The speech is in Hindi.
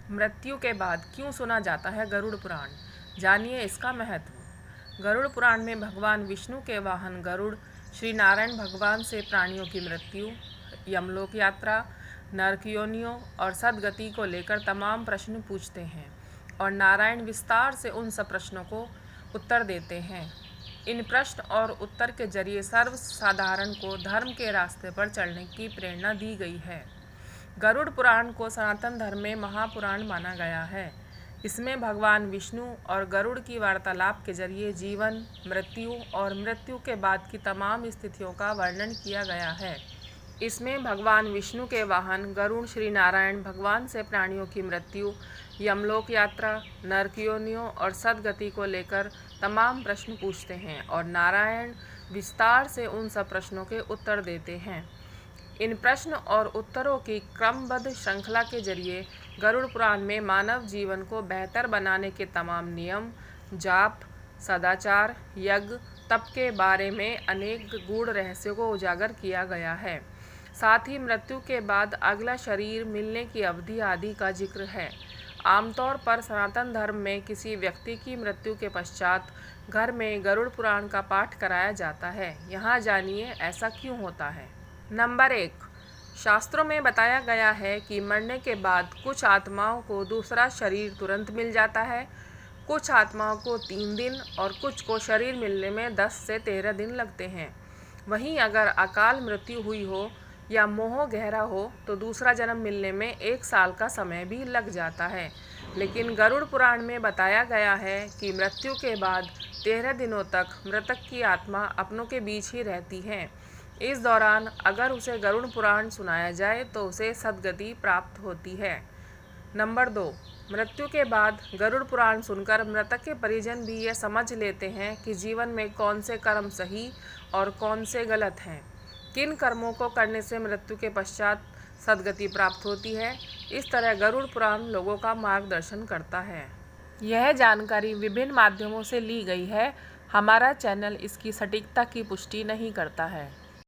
मृत्यु के बाद क्यों सुना जाता है गरुड़ पुराण? जानिए इसका महत्व। गरुड़ पुराण में भगवान विष्णु के वाहन गरुड़ श्री नारायण भगवान से प्राणियों की मृत्यु, यमलोक यात्रा, नरक योनियों और सद्गति को लेकर तमाम प्रश्न पूछते हैं और नारायण विस्तार से उन सब प्रश्नों को उत्तर देते हैं। इन प्रश्न और उत्तर के जरिए सर्वसाधारण को धर्म के रास्ते पर चलने की प्रेरणा दी गई है। गरुड़ पुराण को सनातन धर्म में महापुराण माना गया है। इसमें भगवान विष्णु और गरुड़ की वार्तालाप के जरिए जीवन, मृत्यु और मृत्यु के बाद की तमाम स्थितियों का वर्णन किया गया है। इसमें भगवान विष्णु के वाहन गरुड़ श्री नारायण भगवान से प्राणियों की मृत्यु, यमलोक यात्रा, नरक योनियों और सद्गति को लेकर तमाम प्रश्न पूछते हैं और नारायण विस्तार से उन सब प्रश्नों के उत्तर देते हैं। इन प्रश्न और उत्तरों की क्रमबद्ध श्रृंखला के जरिए गरुड़ पुराण में मानव जीवन को बेहतर बनाने के तमाम नियम, जाप, सदाचार, यज्ञ, तप के बारे में अनेक गूढ़ रहस्यों को उजागर किया गया है। साथ ही मृत्यु के बाद अगला शरीर मिलने की अवधि आदि का जिक्र है। आमतौर पर सनातन धर्म में किसी व्यक्ति की मृत्यु के पश्चात घर में गरुड़ पुराण का पाठ कराया जाता है। यहाँ जानिए ऐसा क्यों होता है। नंबर 1, शास्त्रों में बताया गया है कि मरने के बाद कुछ आत्माओं को दूसरा शरीर तुरंत मिल जाता है, कुछ आत्माओं को 3 दिन और कुछ को शरीर मिलने में 10 से 13 दिन लगते हैं। वहीं अगर अकाल मृत्यु हुई हो या मोह गहरा हो तो दूसरा जन्म मिलने में 1 साल का समय भी लग जाता है। लेकिन गरुड़ पुराण में बताया गया है कि मृत्यु के बाद 13 दिनों तक मृतक की आत्मा अपनों के बीच ही रहती है। इस दौरान अगर उसे गरुड़ पुराण सुनाया जाए तो उसे सद्गति प्राप्त होती है। नंबर 2, मृत्यु के बाद गरुड़ पुराण सुनकर मृतक के परिजन भी यह समझ लेते हैं कि जीवन में कौन से कर्म सही और कौन से गलत हैं, किन कर्मों को करने से मृत्यु के पश्चात सद्गति प्राप्त होती है। इस तरह गरुड़ पुराण लोगों का मार्गदर्शन करता है। यह जानकारी विभिन्न माध्यमों से ली गई है। हमारा चैनल इसकी सटीकता की पुष्टि नहीं करता है।